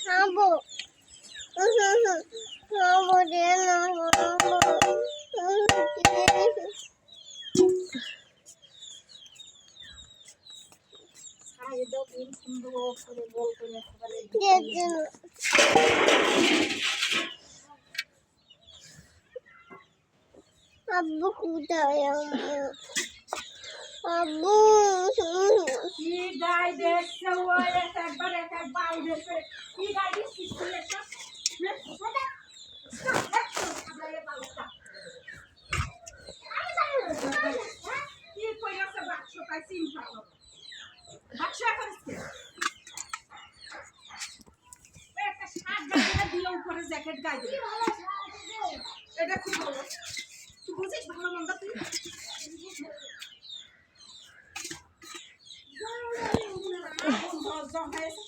খাবো খাবো দে না আব্বু কোথায় আব্বু কি গাই দেখছে ওই একবার এক বাইরে কি গাই দিছিস তুই একটা কি কইরাছে বাক্স পাই চিন্তা করো বাক্স করিস একটা শার্ট গায়ে দিয়ে উপরে জ্যাকেট গায়ে দিবি এটা খুব ভালো তুই বুঝিস ভালো মন্দ তুই জং হয়েছে